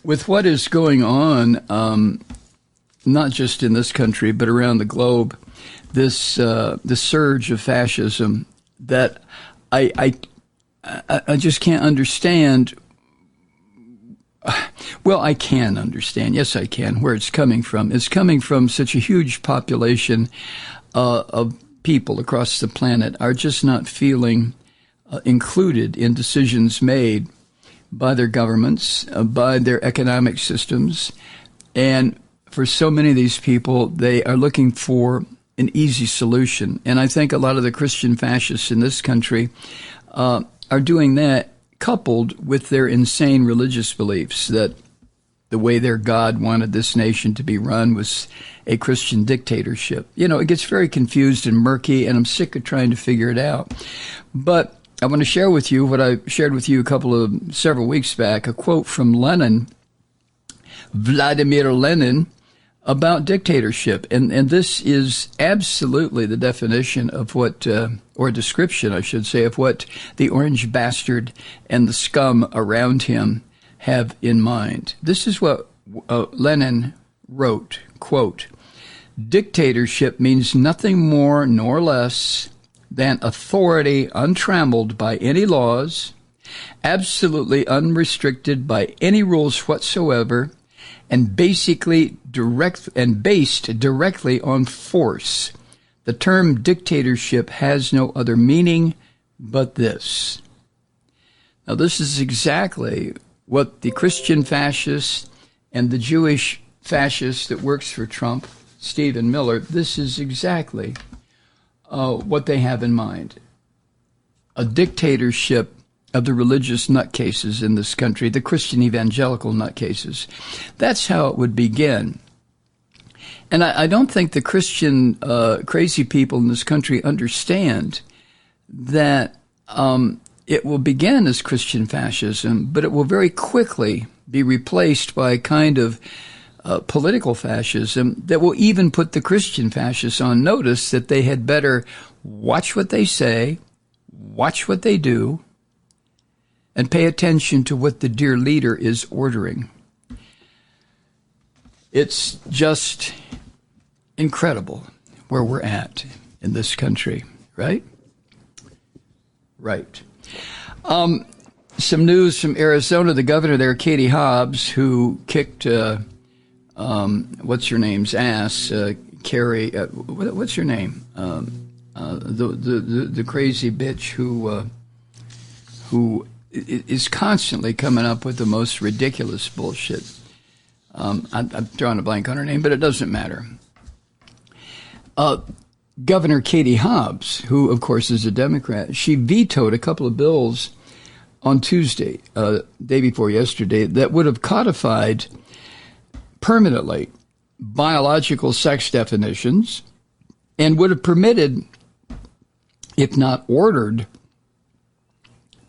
With what is going on, not just in this country, but around the globe, this surge of fascism that I just can't understand. Well, I can understand. Yes, I can. Where it's coming from. It's coming from such a huge population of people across the planet are just not feeling included in decisions made by their governments, by their economic systems. And for so many of these people, they are looking for an easy solution. And I think a lot of the Christian fascists in this country are doing that, coupled with their insane religious beliefs that the way their God wanted this nation to be run was a Christian dictatorship. You know, it gets very confused and murky, and I'm sick of trying to figure it out. But I want to share with you what I shared with you several weeks back, a quote from Lenin, Vladimir Lenin, about dictatorship. And this is absolutely the definition of what, or description, I should say, of what the orange bastard and the scum around him have in mind. This is what Lenin wrote, quote, "Dictatorship means nothing more nor less than authority untrammeled by any laws, absolutely unrestricted by any rules whatsoever, and based directly on force. The term dictatorship has no other meaning but this." Now, this is exactly what the Christian fascist and the Jewish fascist that works for Trump, Stephen Miller, this is exactly what they have in mind. A dictatorship of the religious nutcases in this country, the Christian evangelical nutcases. That's how it would begin. And I don't think the Christian crazy people in this country understand that it will begin as Christian fascism, but it will very quickly be replaced by a kind of political fascism that will even put the Christian fascists on notice that they had better watch what they say, watch what they do, and pay attention to what the dear leader is ordering. It's just incredible where we're at in this country, right? Right. Some news from Arizona. The governor there, Katie Hobbs, who kicked, what's her name's ass, Carrie, what's her name? The crazy bitch who is constantly coming up with the most ridiculous bullshit. I'm drawing a blank on her name, but it doesn't matter. Governor Katie Hobbs, who, of course, is a Democrat, she vetoed a couple of bills on Tuesday, day before yesterday, that would have codified permanently biological sex definitions and would have permitted, if not ordered,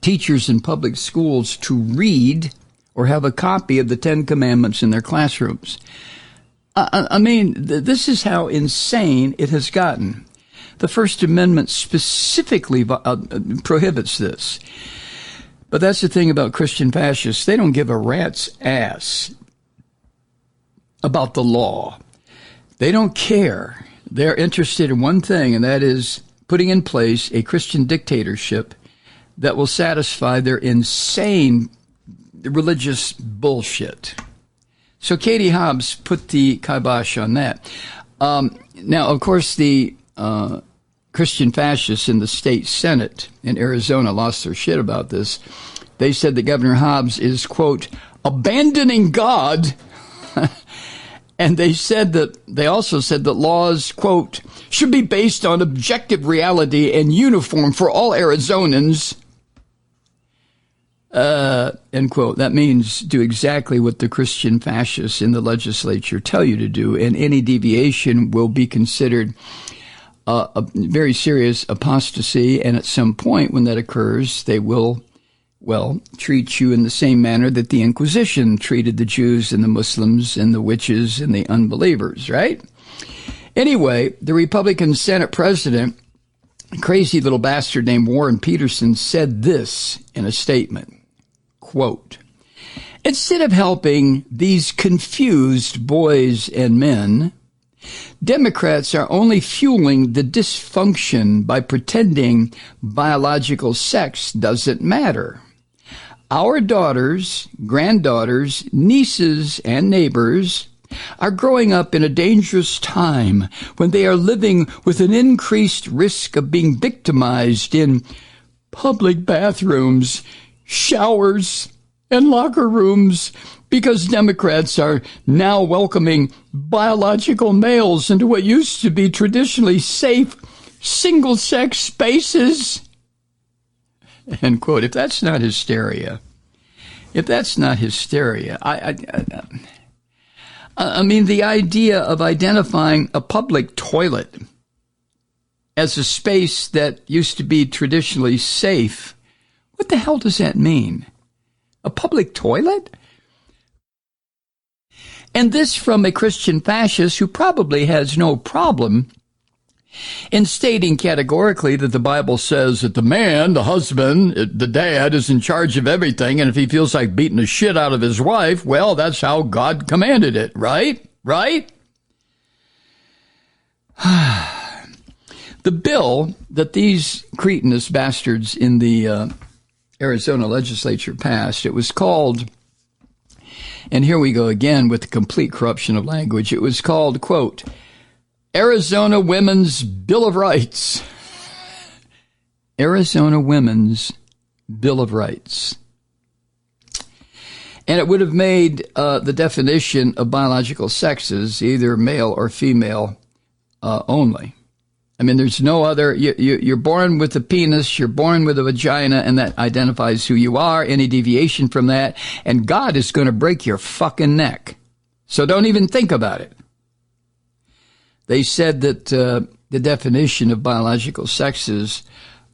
teachers in public schools to read or have a copy of the Ten Commandments in their classrooms. I mean, this is how insane it has gotten. The First Amendment specifically prohibits this. But that's the thing about Christian fascists. They don't give a rat's ass about the law. They don't care. They're interested in one thing, and that is putting in place a Christian dictatorship that will satisfy their insane religious bullshit. So Katie Hobbs put the kibosh on that. Now, of course, the Christian fascists in the state Senate in Arizona lost their shit about this. They said that Governor Hobbs is, quote, abandoning God. And they also said that laws, quote, should be based on objective reality and uniform for all Arizonans. End quote. That means do exactly what the Christian fascists in the legislature tell you to do, and any deviation will be considered a very serious apostasy, and at some point when that occurs, they will, well, treat you in the same manner that the Inquisition treated the Jews and the Muslims and the witches and the unbelievers, right? Anyway, the Republican Senate president, a crazy little bastard named Warren Peterson, said this in a statement, quote, Instead of helping these confused boys and men, Democrats are only fueling the dysfunction by pretending biological sex doesn't matter. Our daughters, granddaughters, nieces, and neighbors are growing up in a dangerous time when they are living with an increased risk of being victimized in public bathrooms, showers, and locker rooms because Democrats are now welcoming biological males into what used to be traditionally safe single-sex spaces. End quote. If that's not hysteria, I mean, the idea of identifying a public toilet as a space that used to be traditionally safe, what the hell does that mean? A public toilet? And this from a Christian fascist who probably has no problem in stating categorically that the Bible says that the man, the husband, the dad is in charge of everything, and if he feels like beating the shit out of his wife, well, that's how God commanded it, right? Right? The bill that these cretinous bastards in the Arizona legislature passed, it was called, and here we go again with the complete corruption of language, it was called, quote, Arizona Women's Bill of Rights. Arizona Women's Bill of Rights. And it would have made the definition of biological sexes either male or female only. I mean, there's no other, you're born with a penis, you're born with a vagina, and that identifies who you are, any deviation from that, and God is going to break your fucking neck. So don't even think about it. They said that the definition of biological sexes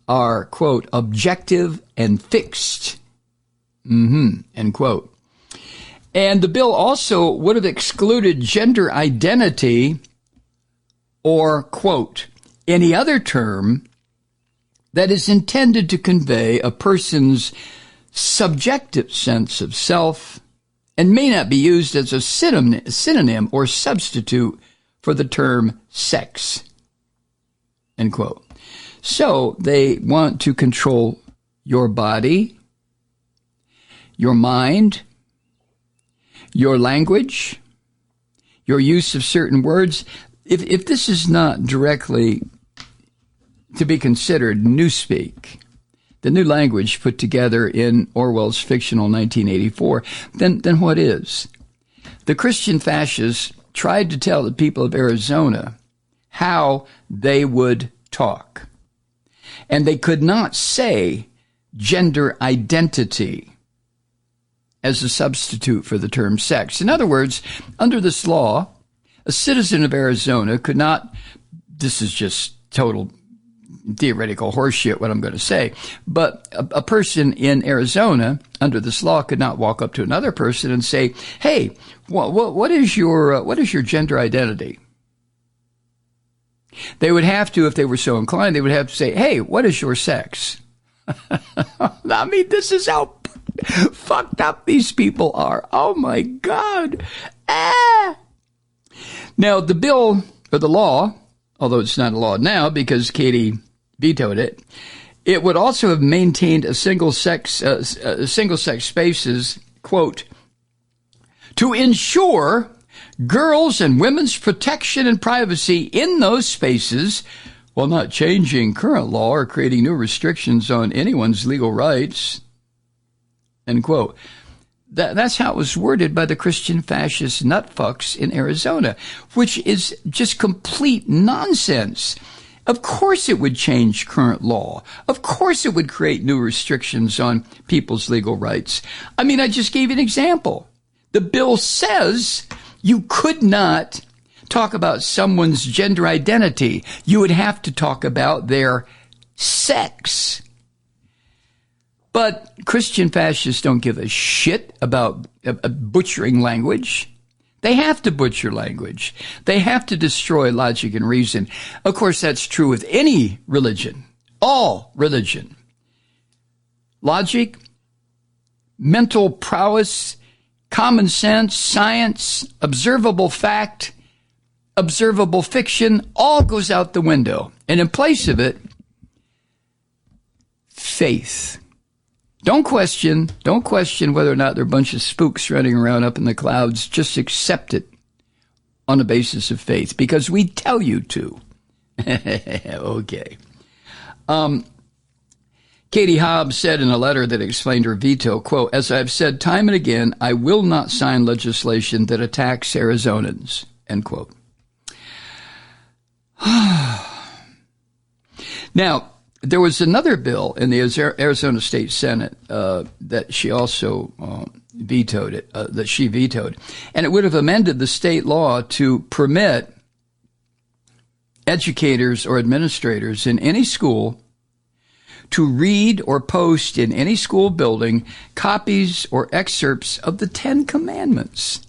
are, quote, objective and fixed, end quote. And the bill also would have excluded gender identity or, quote, any other term that is intended to convey a person's subjective sense of self and may not be used as a synonym or substitute for the term sex, end quote. So they want to control your body, your mind, your language, your use of certain words. If this is not directly to be considered newspeak, the new language put together in Orwell's fictional 1984, then what is? The Christian fascists tried to tell the people of Arizona how they would talk. And they could not say gender identity as a substitute for the term sex. In other words, under this law, a citizen of Arizona could not, this is just total theoretical horseshit what I'm going to say, but a person in Arizona under this law could not walk up to another person and say, hey, what is your gender identity? They would have to, if they were so inclined, they would have to say, hey, what is your sex? I mean, this is how fucked up these people are. Oh my God. Now, the bill, or the law, although it's not a law now because Katie vetoed it, it would also have maintained a single-sex spaces, quote, to ensure girls' and women's protection and privacy in those spaces while not changing current law or creating new restrictions on anyone's legal rights, end quote. That's how it was worded by the Christian fascist nutfucks in Arizona, which is just complete nonsense. Of course it would change current law. Of course it would create new restrictions on people's legal rights. I mean, I just gave you an example. The bill says you could not talk about someone's gender identity. You would have to talk about their sex. But Christian fascists don't give a shit about butchering language. They have to butcher language. They have to destroy logic and reason. Of course, that's true with any religion, all religion. Logic, mental prowess, common sense, science, observable fact, observable fiction, all goes out the window. And in place of it, faith. Don't question whether or not there are a bunch of spooks running around up in the clouds. Just accept it on the basis of faith, because we tell you to. Okay. Katie Hobbs said in a letter that explained her veto, quote, "As I've said time and again, I will not sign legislation that attacks Arizonans," end quote. Now, there was another bill in the Arizona State Senate that she also vetoed, and it would have amended the state law to permit educators or administrators in any school to read or post in any school building copies or excerpts of the Ten Commandments.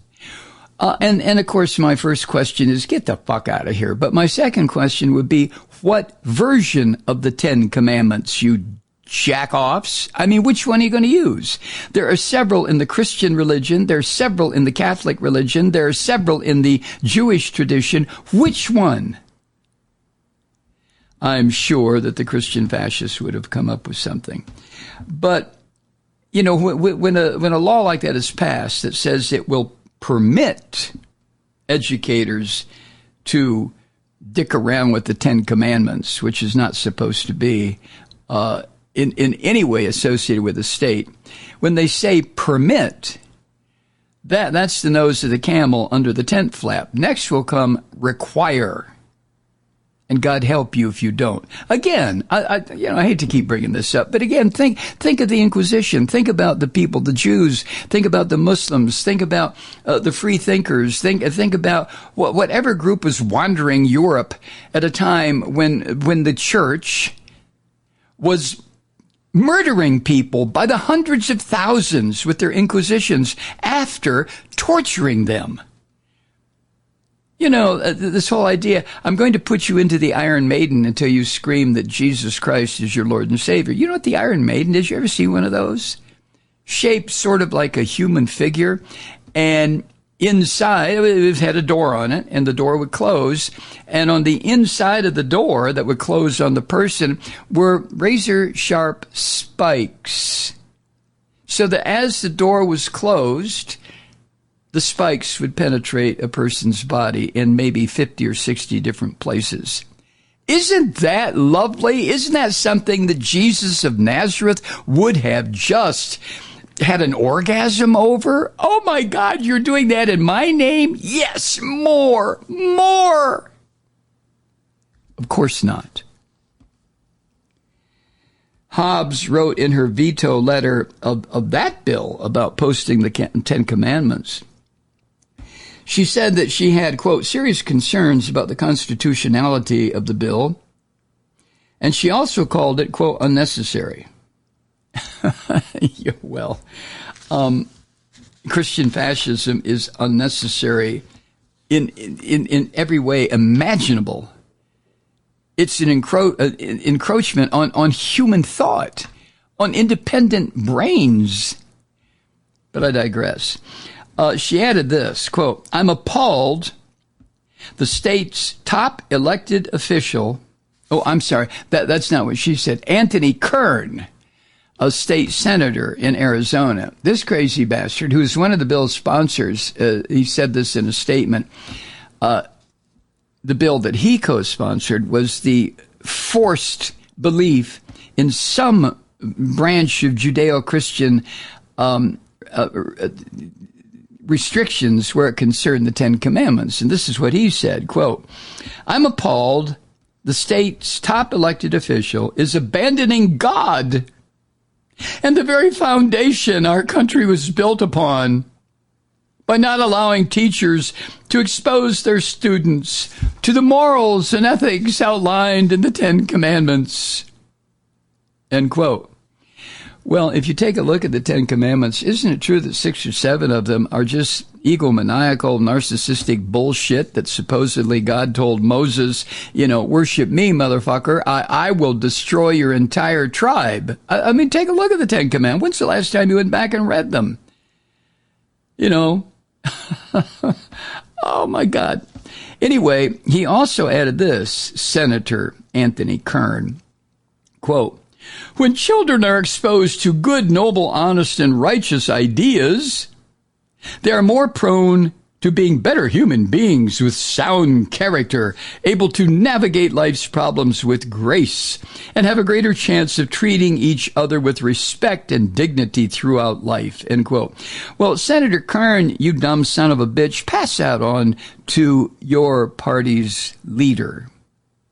And of course, my first question is, get the fuck out of here. But my second question would be, what version of the Ten Commandments, you jack-offs? I mean, which one are you going to use? There are several in the Christian religion. There are several in the Catholic religion. There are several in the Jewish tradition. Which one? I'm sure that the Christian fascists would have come up with something. But, you know, when a law like that is passed that says it will permit educators to dick around with the Ten Commandments, which is not supposed to be in any way associated with the state, when they say permit, that's the nose of the camel under the tent flap. Next will come require. And God help you if you don't. Again, I hate to keep bringing this up, but again, think of the Inquisition. Think about the people, the Jews. Think about the Muslims. Think about the free thinkers. Think about whatever group was wandering Europe at a time when the church was murdering people by the hundreds of thousands with their inquisitions after torturing them. You know, this whole idea, I'm going to put you into the Iron Maiden until you scream that Jesus Christ is your Lord and Savior. You know what the Iron Maiden is? You ever see one of those? Shaped sort of like a human figure. And inside, it had a door on it, and the door would close. And on the inside of the door that would close on the person were razor-sharp spikes. So that as the door was closed, the spikes would penetrate a person's body in maybe 50 or 60 different places. Isn't that lovely? Isn't that something that Jesus of Nazareth would have just had an orgasm over? Oh my God, you're doing that in my name? Yes, more. Of course not. Hobbs wrote in her veto letter of that bill about posting the Ten Commandments. She said that she had, quote, serious concerns about the constitutionality of the bill, and she also called it, quote, unnecessary. Well, Christian fascism is unnecessary in every way imaginable. It's an encroachment on human thought, on independent brains. But I digress. She added this, quote, I'm appalled the state's top elected official, that's not what she said, Anthony Kern, a state senator in Arizona. This crazy bastard, who is one of the bill's sponsors, he said this in a statement, the bill that he co-sponsored was the forced belief in some branch of Judeo-Christian restrictions where it concerned the Ten Commandments. And this is what he said, quote, I'm appalled the state's top elected official is abandoning God and the very foundation our country was built upon by not allowing teachers to expose their students to the morals and ethics outlined in the Ten Commandments, end quote. Well, if you take a look at the Ten Commandments, isn't it true that 6 or 7 of them are just egomaniacal, narcissistic bullshit that supposedly God told Moses, worship me, motherfucker. I will destroy your entire tribe. I mean, take a look at the Ten Commandments. When's the last time you went back and read them? You know, oh my God. Anyway, he also added this, Senator Anthony Kern, quote, when children are exposed to good, noble, honest, and righteous ideas, they are more prone to being better human beings with sound character, able to navigate life's problems with grace, and have a greater chance of treating each other with respect and dignity throughout life, end quote. Well, Senator Kern, you dumb son of a bitch, pass that on to your party's leader,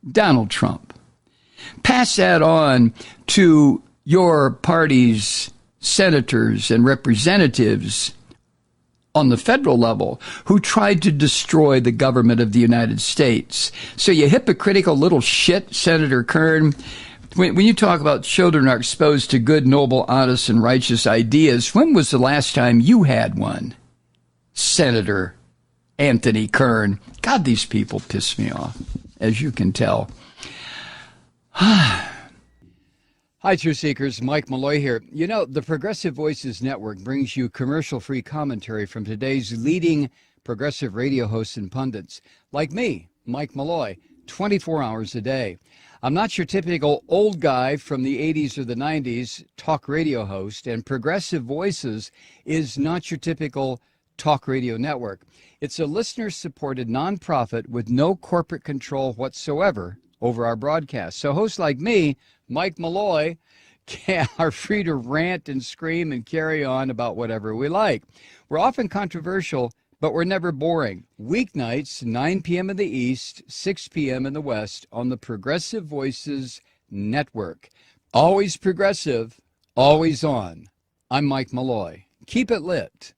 Donald Trump. Pass that on to your party's senators and representatives on the federal level who tried to destroy the government of the United States. So you hypocritical little shit, Senator Kern, when you talk about children are exposed to good, noble, honest, and righteous ideas, when was the last time you had one? Senator Anthony Kern. God, these people piss me off, as you can tell. Hi, Truth Seekers. Mike Malloy here. You know, the Progressive Voices Network brings you commercial-free commentary from today's leading progressive radio hosts and pundits, like me, Mike Malloy, 24 hours a day. I'm not your typical old guy from the 80s or the 90s talk radio host, and Progressive Voices is not your typical talk radio network. It's a listener-supported nonprofit with no corporate control whatsoever over our broadcast. So hosts like me, Mike Malloy, are free to rant and scream and carry on about whatever we like. We're often controversial, but we're never boring. Weeknights, 9 p.m. in the East, 6 p.m. in the West on the Progressive Voices Network. Always progressive, always on. I'm Mike Malloy. Keep it lit.